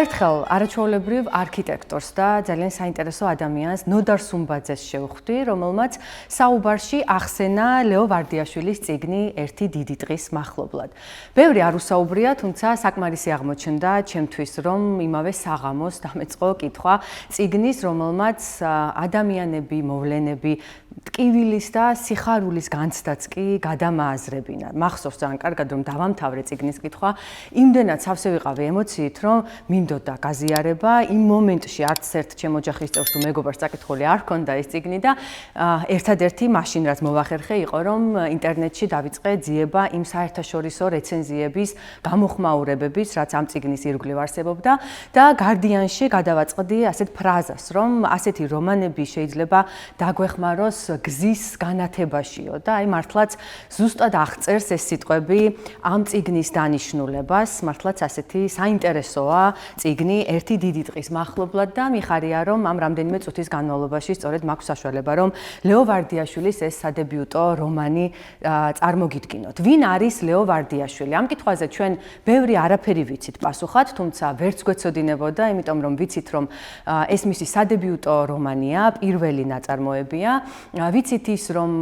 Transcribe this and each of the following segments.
ერთხელ არაჩვეულებრივ არქიტექტორს და ძალიან საინტერესო ადამიანს ნოდარ სუმბაძეს შევხვდი, რომელმაც საუბარში ახსენა ლეო ვარდიაშვილის წიგნი ერთი დიდი დღის მახლობლად. ბევრი არ უსაუბრია, თუმცა საკმარისი აღმოჩნდა ჩემთვის, რომ იმავე საღამოს დამეწყო კითხვა წიგნის, რომელმაც ადამიანები, მოვლენები, ტკივილის და სიხარულის განცდაც კი გადამააზრებინა. მახსოვს ძალიან კარგად, რომ დავამთავრე წიგნის კითხვა, იმდენად სავსე ვიყავი ემოციით, რომ მინდოდა გაზიარება. იმ მომენტში არც ერთ ჩემ ოჯახის წევრს თუ მეგობარს წაკითხული არ ჰქონდა ეს წიგნი და ერთადერთი მაშინ რაც მოვახერხე იყო, რომ ინტერნეტში დავიწყე ძიება იმ საერთაშორისო რეცენზიების გამოხმაურებების, რაც ამ წიგნის ირგვლივ არსებობდა და Guardian-ში გადავაწყდი ასეთ ფრაზას, რომ ასეთი რომანები შეიძლება დაგვეხმაროს გზის განათებაშიო და აი მართლაც ზუსტად აღწერს ეს სიტყვები ამ წიგნის დანიშნულებას, მართლაც ასეთი საინტერესოა წიგნი ერთი დიდი დღის მახლობლად და მიხარია, რომ ამ რამდენიმე წუთის განმავლობაში სწორედ მაქვს საშუალება, რომ ლეო ვარდიაშვილის ეს სადებიუტო რომანი წარმოგიდგინოთ. ვინ არის ლეო ვარდიაშვილი? ამ კითხვაზე ჩვენ ბევრი არაფერი ვიცით პასუხად, თუმცა ვერც გვეცოდინებოდა, იმიტომ რომ ვიცით, რომ ეს მისი სადებიუტო რომანია, პირველი ნაწარმოებია. ვიცით ის, რომ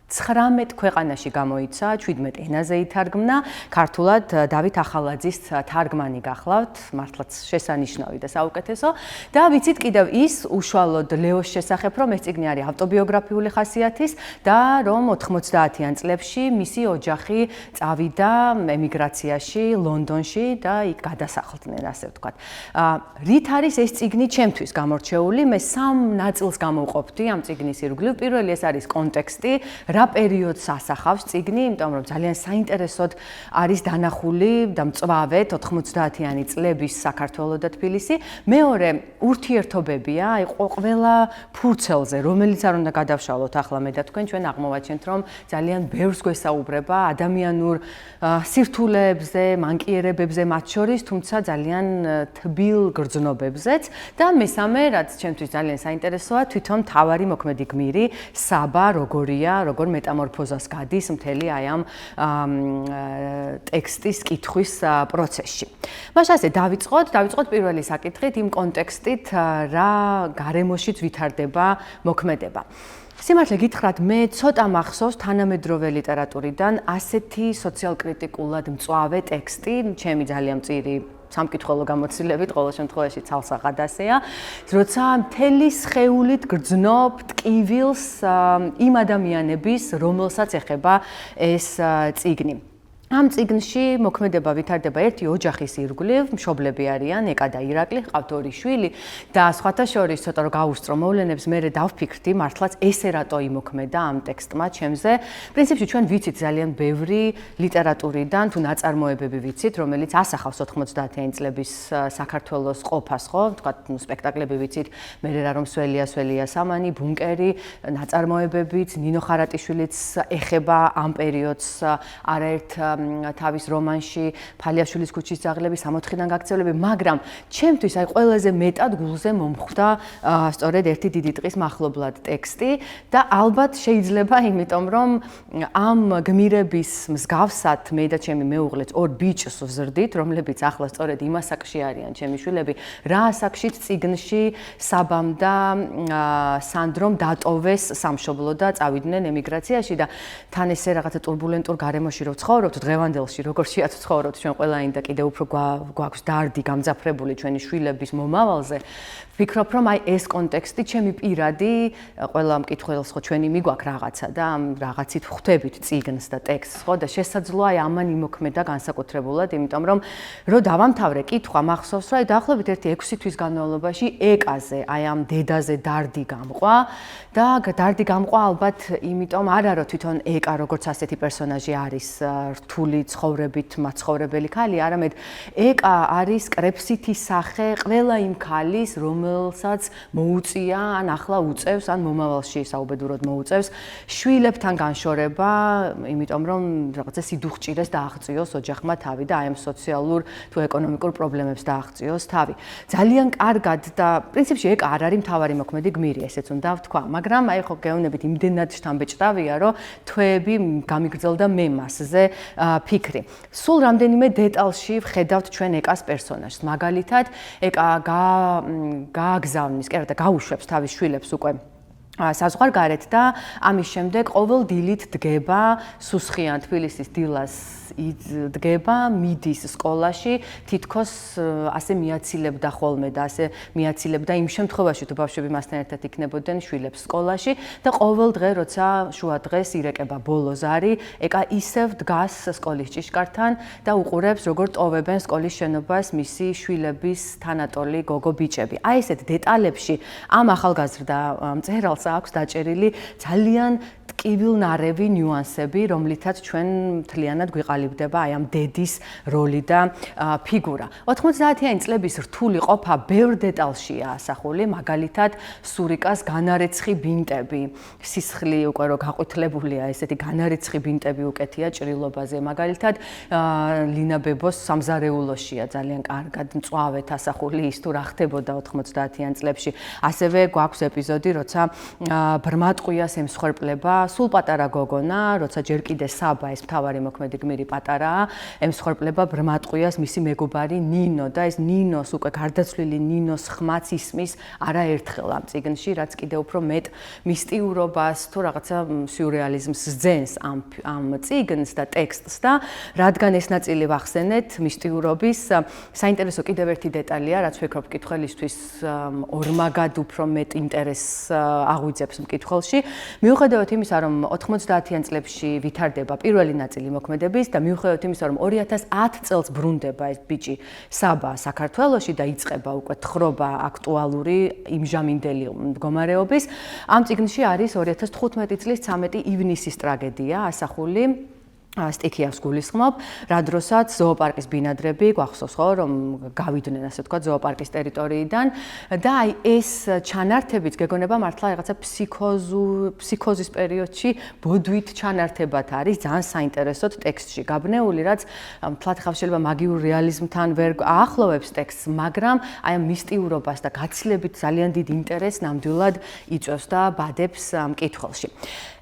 19 ქვეყანაში გამოიცა, 17 ენაზე ითარგმნა, ქართულად დავით ახალაძის თარგმანი გახლავთ, მართლაც შესანიშნავი და საუკეთესო და ვიცით კიდევ ის უშუალოდ ლეოს შესახებ, რომ ეს წიგნი არის ავტობიოგრაფიული ხასიათის და რომ 90-იან წლებში მისი ოჯახი წავიდა ემიგრაციაში, ლონდონში და იქ გადასახლდნენ, ასე ვთქვათ. რით არის ეს წიგნი ჩემთვის გამორჩეული? მე სამ ნაწილს გამოვყოფდი ამ წიგნის ირგვლივ. პირველი ეს არის კონტექსტი, რა პერიოდს ასახავს წიგნი, იმიტომ რომ ძალიან საინტერესოდ არის დანახული და მწვავე 90-იანი წლების საქართველო და თბილისი. მეორე ურთიერთობებია, აი ყველა ფურცელზე, რომელიც არ უნდა გადავშალოთ ახლა მე და თქვენ, ჩვენ აღმოვაჩენთ, რომ ძალიან ბევრს გვესაუბრება ადამიანურ სირთულეებზე, მანკიერებებზე მათ შორის, თუმცა ძალიან თბილ გრძნობებზეც და მესამე, რაც ჩემთვის ძალიან საინტერესოა, თვითონ მთავარი მოქმედი გმირი, საბა, როგორია, როგორ მეტამორფოზას გადის მთელი აი ამ ტექსტის კითხვის პროცესში. მაშინ ასე დავიწყოთ პირველი საკითხით იმ კონტექსტით, რა გარემოშიც ვითარდება მოქმედება. სიმართლე გითხრათ, მე ცოტა მახსოვს თანამედროვე ლიტერატურიდან ასეთი სოციალკრიტიკულად მწვავე ტექსტი, ჩემი ძალიან მწირი სამკითხველო გამოცდილებით, ყოველ შემთხვევაში ცალსაღად ასეა, როცა მთელი სხეულით გრძნობ ტკივილს იმ ადამიანების, რომელსაც ეხება ეს წიგნი. ამ წიგნში მოქმედება ვითარდება ერთი ოჯახის ირგვლივ, მშობლები არიან, ეკა და ირაკლი, ჰყავთ ორი შვილი და სხვათა შორის ცოტა რომ გავუსწრო მოვლენებს, მე დავფიქრდი, მართლაც ესე რატო იმოქმედა ამ ტექსტმა ჩემზე. პრინციპში ჩვენ ვიცით ძალიან ბევრი ლიტერატურიდან თუ ნაწარმოებები ვიცით, რომელიც ასახავს 90-იანი წლების საქართველოს ყოფას, ხო? ვთქვათ, სპექტაკლები ვიცით, მე რა რომ სველია სამანი, ბუნკერი, ნაწარმოებებიც, ნინო ხარატიშვილიც ეხება ამ პერიოდს არაერთ თავის რომანში ფალიაშვილის ქუჩის ძაღლები 60-დან გაქცევლები, მაგრამ ჩემთვის აი ყველაზე მეტად გულზე მომხვდა სწორედ ერთი დიდი დღის მახლობლად ტექსტი და ალბათ შეიძლება იმიტომ რომ ამ გმირების მსგავსად მე და ჩემი მეუღლეც ორ ბიჭს ვზრდით, რომლებიც ახლა სწორედ იმ ასაკში არიან ჩემი შვილები, რა ასაკშიც წიგნში საბამ და სანდრომ დატოვეს სამშობლო და წავიდნენ ემიგრაციაში და თან ესე რაღაცა турბულენტურ გარემოში რო ვცხოვრობთ დღევანდელში როგორ შეაცცხოვროთ ჩვენ ყველანი და კიდევ უფრო გვაქვს დარდი გამძაფრებული ჩვენი შვილების მომავალზე. ვფიქრობ, რომ აი ეს კონტექსტი ჩემი პირადი ყველა მკითხველს ხო ჩვენი მიგვაქვს რაღაცა და ამ რაღაცით ვხვდებით წიგნს და ტექსტს ხო და შესაძლოა აი ამან იმოქმედა განსაკუთრებულად, იმიტომ რომ რო დავამთავრე კითხვა მახსოვს, რომ აი დაახლოებით ერთი 6 თვის განმავლობაში ეკაზე, აი ამ დედაზე დარდი გამყვა და დარდი გამყვა ალბათ იმიტომ არა რომ თვითონ ეკა როგორც ასეთი პერსონაჟი არის რთული ცხოვრებით მაცხოვრებელი ქალი, არამედ ეკა არის კრეფსითი სახე ყველა იმ ქალის, რომელსაც მოუწია ან ახლა უწევს ან მომავალში საუბედუროდ მოუწევს შვილებთან განშორება, იმიტომ რომ რაღაცა სიდუხჭირეს დააღწიოს ოჯახმა თავი და აი ამ სოციალურ თუ ეკონომიკურ პრობლემებს დააღწიოს თავი. ძალიან კარგად და პრინციპში ეგ არ არის მთავარი მოქმედი გმირი, ესეც უნდა ვთქვა, მაგრამ აი ხო გეუბნებით იმდენად შთამბეჭდავია, რომ თვეები გამიგრძელდა მე მასზე ფიქრი. სულ რამდენიმე დეტალში ვხედავთ ჩვენ ეკას პერსონაჟს. მაგალითად, ეკა გააგზავნის, კი არა და გაუშვებს თავის შვილებს უკვე საზღვარგარეთ და ამის შემდეგ ყოველ დილით დგება სუსხიან თბილისის დილას დგება, მიდის სკოლაში, თითქოს ასე მიაცილებდა ხოლმე და ასე მიაცილებდა იმ შემთხვევაში, თუ ბავშვები მასთან ერთად იქნებოდნენ შვილებს სკოლაში და ყოველ დღე, როცა შუა დღეს ირეკება ბოლო ზარი, ეკა ისევ დგას სკოლის ჭიშკართან და უყურებს, როგორ ტოვებენ სკოლის შენობას მისი შვილების თანატოლი გოგო ბიჭები. აი ესეთ დეტალებში ამ ახალგაზრდა მწერალს აქვს დაჭერილი ძალიან ტკივილნარევი ნიუანსები, რომლითაც ჩვენ მთლიანად გვიყალიბდება აი ამ დედის როლი და ფიგურა. 90-იანი წლების რთული ყოფა ბევრ დეტალშია ასახული, მაგალითად, სურიკას განარეცხი ბინტები, სისხლი უკვე რო გაყვითლებულია, ესეთი განარეცხი ბინტები უკეთია ჭრილობაზე, მაგალითად, ლინა ბებოს სამზარეულოშია ძალიან კარგად მწვავედ ასახული ის თუ რა ხდებოდა 90-იან წლებში. ასევე გვაქვს ეპიზოდი, როცა ბრმატყვიას ემსხვერპლება სულ პატარა გოგონა, როცა ჯერ კიდე საბა ეს მთავარი მოქმედი გმირი პატარაა, ემსხვერპლება ბრმატყვიას მისი მეგობარი ნინო და ეს ნინოს უკვე გარდაცვლილი ნინოს ხმაც ისმის არაერთხელ ამ წიგნში, რაც კიდე უფრო მეტ მისტიურობას თუ რაღაცა სიურრეალიზმს ძენს ამ წიგნს და ტექსტს და რადგან ეს ნაწილი ვახსენეთ მისტიურობის, საინტერესო კიდევ ერთი დეტალია, რაც ვფიქრობ მკითხველისთვის ორმაგად უფრო მეტ ინტერესს აღვიძებს მკითხველში, მიუხედავად იმისა, რომ 90-იან წლებში ვითარდება პირველი ნაწილი მოქმედების და მიუხედავად იმისა, რომ 2010 წელს ბრუნდება ეს ბიჭი საბა საქართველოში და იწყება უკვე თხრობა აქტუალური იმჟამინდელი მდგომარეობის, ამ წიგნში არის 2015 წლის 13 ივნისის ტრაგედია ასახული. სტიქიას გულისხმობ, რა დროსაც ზოოპარკის ბინადრები გვახსოვს ხო, რომ გავიდნენ ასე თქვა ზოოპარკის ტერიტორიიდან და აი ეს ჩანართებიც გეგონება მართლა რაღაცა ფსიქოზის პერიოდში ბოდვით ჩანართებად არის ძალიან საინტერესოდ ტექსტში გაბნეული, რაც მთლად ხავ შეიძლება მაგიურ რეალიზმთან ვერ აახლოვებს ტექსტს, მაგრამ აი ამ მისტიურობას და გაცილებით ძალიან დიდ ინტერესს ნამდვილად იწვევს და ბადებს მკითხველში.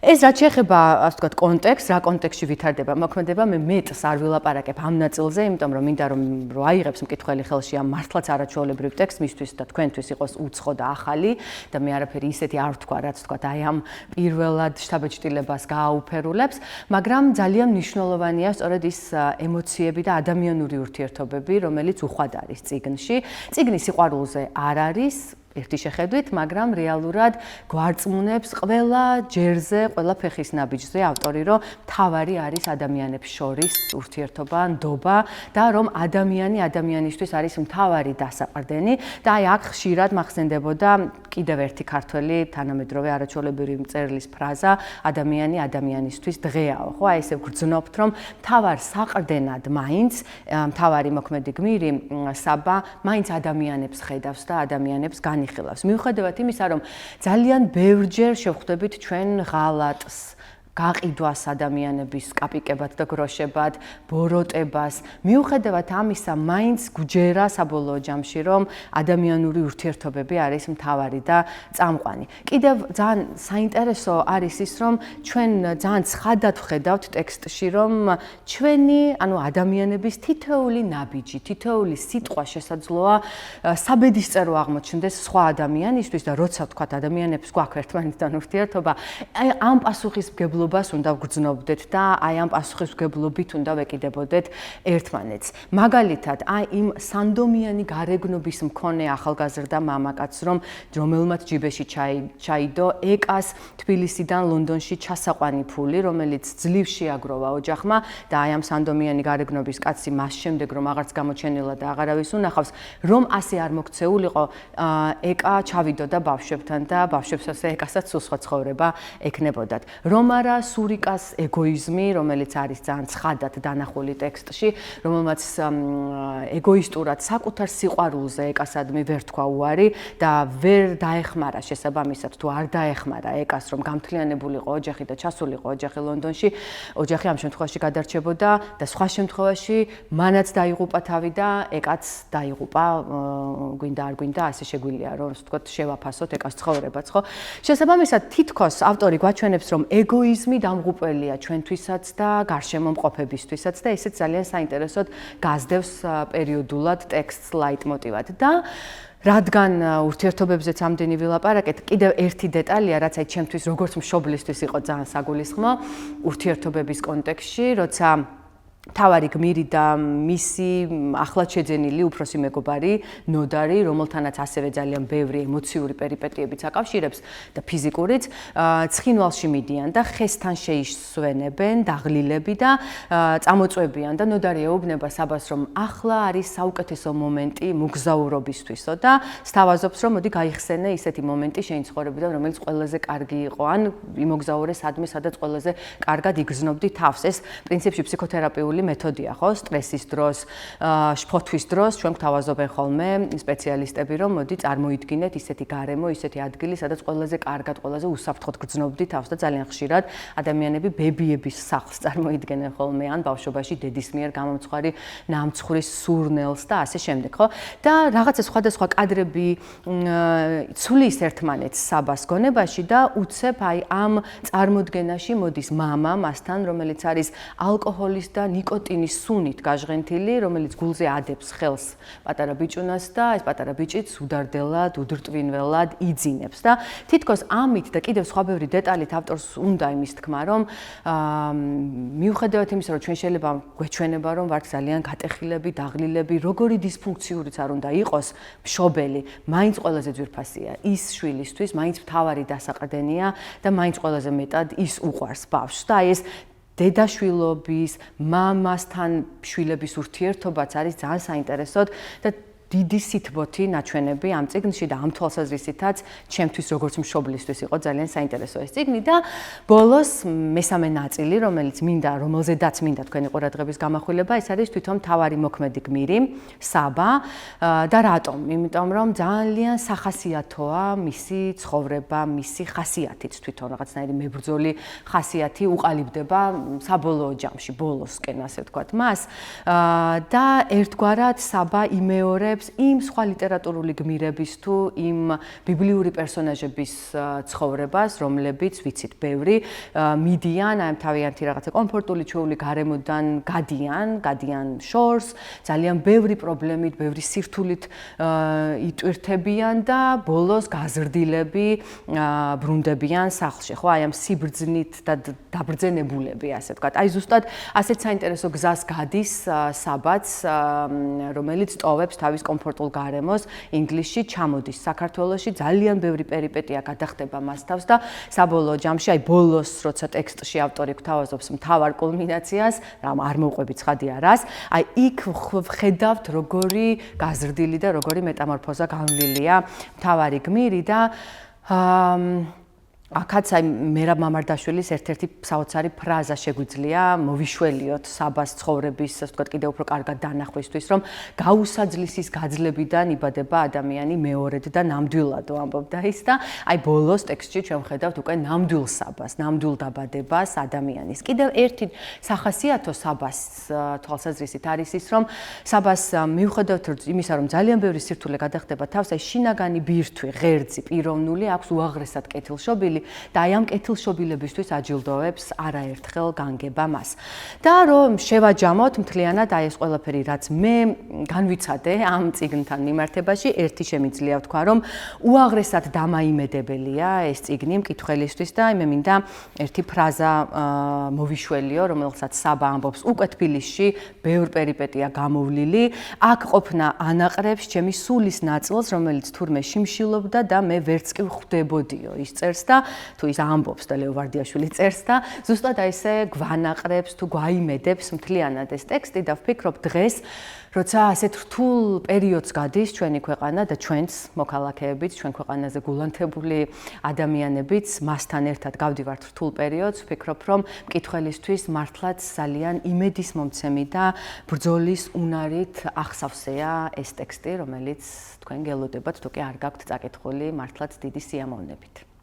ეს რაც შეეხება, ასე ვთქვათ, კონტექსტს, რა კონტექსტში ვითარდება მოქმედება, მე მეტს არ ვილაპარაკებ ამ ნაწილზე, იმიტომ რომ მინდა რომ აიღებს მკითხველი ხელში ამ მართლაც არაჩვეულებრივ ტექსტს მისთვის და თქვენთვის იყოს უცხო და ახალი და მე არაფერი ისეთი არ ვთქვა, რაც ვთქვათ, აი ამ პირველად შთაბეჭდილებას გააუფერულებს, მაგრამ ძალიან მნიშვნელოვანია სწორედ ის ემოციები და ადამიანური ურთიერთობები, რომელიც უხვად არის წიგნში. წიგნის სიყვარულზე არ არის ერთი შეხედვით, მაგრამ რეალურად გვარწმუნებს ყველა ჯერზე, ყველა ფეხის ნაბიჯზე ავტორი, რომ მთავარი არის ადამიანებს შორის ურთიერთობა, ნდობა და რომ ადამიანი ადამიანისთვის არის მთავარი დასაყრდენი და აი აქ ხშირად მახსენდებოდა კიდევ ერთი ქართველი თანამედროვე არაჩვეულებრივი მწერლის ფრაზა ადამიანი ადამიანისთვის დღეაო, ხო? აი ესე ვგრძნობთ, რომ მთავარ საყრდენად მაინც მთავარი მოქმედი გმირი საბა მაინც ადამიანებს ხედავს და ადამიანებს განიხილავს. მიუხედავად იმისა, რომ ძალიან ბევრჯერ შევხვდებით ჩვენ ღალატს, გაყიდვას ადამიანების კაპიკებად და გროშებად, ბოროტებას. მიუხედავად ამისა, მაინც გვჯერა საბოლოო ჯამში, რომ ადამიანური ურთიერთობები არის მთავარი და წამყვანი. კიდევ ძალიან საინტერესო არის ის, რომ ჩვენ ძალიან ცხადად ვხედავთ ტექსტში, რომ ჩვენი, ანუ ადამიანების თითოეული ნაბიჯი, თითოეული სიტყვა შესაძლოა საბედისწერო აღმოჩნდეს სხვა ადამიანისთვის და როცა ვთქვათ ადამიანებს გვაქვს ერთმანეთთან ურთიერთობა, აი ამ პასუხისმგებლობას უნდა ვგრძნობდეთ და აი ამ პასუხისმგებლობით უნდა ვეკიდებოდეთ ერთმანეთს. მაგალითად, აი იმ სანდომიანი გარეგნობის მქონე ახალგაზრდა მამაკაცს, რომელმაც ჯიბეში ჩაიდო ეკას თბილისიდან ლონდონში ჩასაყვანი ფული, რომელიც ძლივ შეაგროვა ოჯახმა და აი ამ სანდომიანი გარეგნობის კაცი მას შემდეგ რომ აღარც გამოჩენილა და აღარავის უნახავს, რომ ასე არ მოქცეულიყო, ეკა ჩავიდოდა ბავშვებთან და ბავშვებს ასე ეკასაც სულ სხვა ცხოვრება ექნებოდათ. რომ არა სურიკას ეგოიზმი, რომელიც არის ძალიან ცხადად დანახული ტექსტში, რომელმაც ეგოისტურად საკუთარ სიყვარულზე ეკასადმი ვერ თქვა უარი და ვერ დაეხმარა შესაბამისად თუ არ დაეხმარა ეკას რომ გამთლიანებულიყო ოჯახი და ჩასულიყო ოჯახი ლონდონში, ოჯახი ამ შემთხვევაში გადარჩებოდა და სხვა შემთხვევაში მანაც დაიღუპა თავი და ეკაც დაიღუპა, გვინდა არ გვინდა, ასე შეგვიძლია რომ ვთქვათ შევაფასოთ ეკას ცხოვრებაც, ხო? შესაბამისად თითქოს ავტორი გვაჩვენებს რომ ეგოიზმი დამღუპველია ჩვენთვისაც და გარშემო მყოფებისთვისაც და ესეც ძალიან საინტერესოდ გაზდევს პერიოდულად ტექსტს ლაიტმოტივად და რადგან ურთიერთობებზეც ამდენი ვილაპარაკეთ, კიდევ ერთი დეტალია, რაც აი ჩემთვის როგორც მშობლისთვის იყო ძალიან საგულისხმო ურთიერთობების კონტექსტში, როცა თავარი გმირი და მისი ახლად შეძენილი უფროსი მეგობარი ნოდარი, რომელთანაც ასევე ძალიან ბევრი ემოციური პერიპეტიებიც აკავშირებს და ფიზიკურიც, ცხინვალში მიდიან და ხესთან შეისვენებენ დაღლილები და წამოწვევიან და ნოდარი ეუბნება საბას, რომ ახლა არის საუკეთესო მომენტი მოგზაურობისთვისო და სთავაზობს, რომ მოდი გაიხსენე ისეთი მომენტი შენი ცხოვრებიდან, რომელიც ყველაზე კარგი იყო, ან იმოგზაურე სადმე, სადაც ყველაზე კარგად იგრძნობდი თავს. ეს პრინციპში ფსიქოთერაპიული მეთოდია, ხო? სტრესის დროს, შფოთვის დროს ჩვენ გვთავაზობენ ხოლმე სპეციალისტები, რომ მოდი წარმოიდგინეთ ისეთი გარემო, ისეთი ადგილი, სადაც ყველაზე კარგად, ყველაზე უსაფრთხოდ გრძნობდი თავს და ძალიან ხშირად ადამიანები ბებიების სახლს წარმოიდგენენ ხოლმე, ან ბავშვობაში დედის მიერ გამომცხვარი ნამცხვრის სურნელს და ასე შემდეგ, ხო? და რაღაცა სხვადასხვა კადრები ცვლის ერთმანეთს საბას გონებაში და უცებ აი ამ წარმოდგენაში მოდის მამა მასთან, რომელიც არის ალკოჰოლის და ნიკოტინის სუნით გაჟღენთილი, რომელიც გულზე ადებს ხელს პატარა ბიჭუნას და ეს პატარა ბიჭიც უდარდელად, უდრტვინველად იძინებს და თითქოს ამით და კიდევ სხვა ბევრი დეტალით ავტორს უნდა იმის თქმა, რომ მიუხედავად იმისა, რომ ჩვენ შეიძლება გვეჩვენება, რომ ვართ ძალიან გატეხილები, დაღლილები, როგორი დისფუნქციურიც არ უნდა იყოს მშობელი, მაინც ყველაზე ძვირფასია ის შვილისთვის, მაინც მთავარი დასაყრდენია და მაინც ყველაზე მეტად ის უყვარს ბავშვს და აი ეს დედაშვილობის, მამასთან შვილების ურთიერთობაც არის ძალიან საინტერესოდ და დიდი სითბოთი ნაჩვენები ამ წიგნში და ამ თვალსაზრისითაც ჩემთვის როგორც მშობლისთვის იყო ძალიან საინტერესო ეს წიგნი და ბოლოს მესამე ნაწილი, რომელზედაც მინდა თქვენი ყურადღების გამახვილება, ეს არის თვითონ მთავარი მოქმედი გმირი, საბა და რატომ? იმიტომ რომ ძალიან სახასიათოა მისი ცხოვრება, მისი ხასიათიც თვითონ რაღაცნაირი მებრძოლი ხასიათი უყალიბდება საბოლოო ჯამში, ბოლოსკენ ასე ვთქვათ მას და ერთგვარად საბა იმეორებს იმ სხვა ლიტერატურული გმირების თუ იმ ბიბლიური პერსონაჟების ცხოვრებას, რომლებიც ვიცით ბევრი, მიდიან აი თავიანთი რაღაცა კომფორტული ჩვეული გარემოდან გადიან შორს, ძალიან ბევრი პრობლემით, ბევრი სირთულით იტვირთებიან და ბოლოს გაზრდილები ბრუნდებიან სახლში, ხო, აი ამ სიბრძნით და დაბრძენებულები, ასე ვთქვათ. აი ზუსტად ასეთ საინტერესო გზას გადის საბაც, რომელიც ტოვებს თავის კომფორტულ გარემოს ინგლისში, ჩამოდის საქართველოში, ძალიან ბევრი პერიპეტია გადახდება მას თავს და საბოლოო ჯამში, აი ბოლოს, როცა ტექსტში ავტორი გვთავაზობს მთავარ კულმინაციას, არ მოვყვები ცხადია რას, აი იქ ვხედავთ როგორი გაზრდილი და როგორი მეტამორფოზა განვლილია მთავარი გმირი და აქაც აი მერაბ მამარდაშვილის ერთ-ერთი საოცარი ფრაზა შეგვიძლია მოვიშველიოთ საბას ცხოვრების, ასე ვთქვათ, კიდევ უფრო კარგად დანახვისთვის, რომ გაუსაძლისის გაძლებიდან იბადება ადამიანი მეორედ და ნამდვილადო ამბობდა ის და აი ბოლოს ტექსტში ჩვენ ვხედავთ უკვე ნამდვილ საბას, ნამდვილ დაბადებას ადამიანის. კიდევ ერთი სახასიათო საბას თვალსაზრისით არის ის, რომ საბას მიუხედავად იმისა, რომ ძალიან ბევრი სირთულე გადახდება თავს, აი შინაგანი ბირთვი, ღერძი, პიროვნული აქვს უაღრესად კეთილშობილი და აი ამ კეთილშობილებისთვის აჯილდოვებს არაერთხელ განგება მას. და რომ შევაჯამოთ მთლიანად აი ეს ყველაფერი, რაც მე განვიცადე ამ წიგნთან მიმართებაში, ერთი შემიძლია ვთქვა, რომ უაღრესად დამაიმედებელია ეს წიგნი მკითხველისთვის და მე მინდა ერთი ფრაზა მოვიშველიო, რომელსაც საბა ამბობს უკვე თბილისში, ბევრ პერიპეტია გამოვლილი, აქ ყოფნა ანაყრებს ჩემი სულის ნაწილს, რომელიც თურმე შიმშილობდა და მე ვერც კი ვხვდებოდიო, ის წერს და თუ ის ამბობს და ლეო ვარდიაშვილი წერს და ზუსტად აი ესე გვანაყრებს თუ გვაიმედებს მთლიანად ეს ტექსტი და ვფიქრობ დღეს როცა ასეთ რთულ პერიოდს გადის ჩვენი ქვეყანა და ჩვენც მოქალაქეებიც, ჩვენ ქვეყანაზე გულანთებული ადამიანებიც მასთან ერთად გავდივართ რთულ პერიოდს, ვფიქრობ რომ მკითხველისთვის მართლაც ძალიან იმედისმომცემი და ბრძოლის უნარით ახსავსეა ეს ტექსტი, რომელიც თქვენ გელოდებათ, თუ კი არ გაქვთ წაკითხული მართლაც დიდი სიამოვნებით.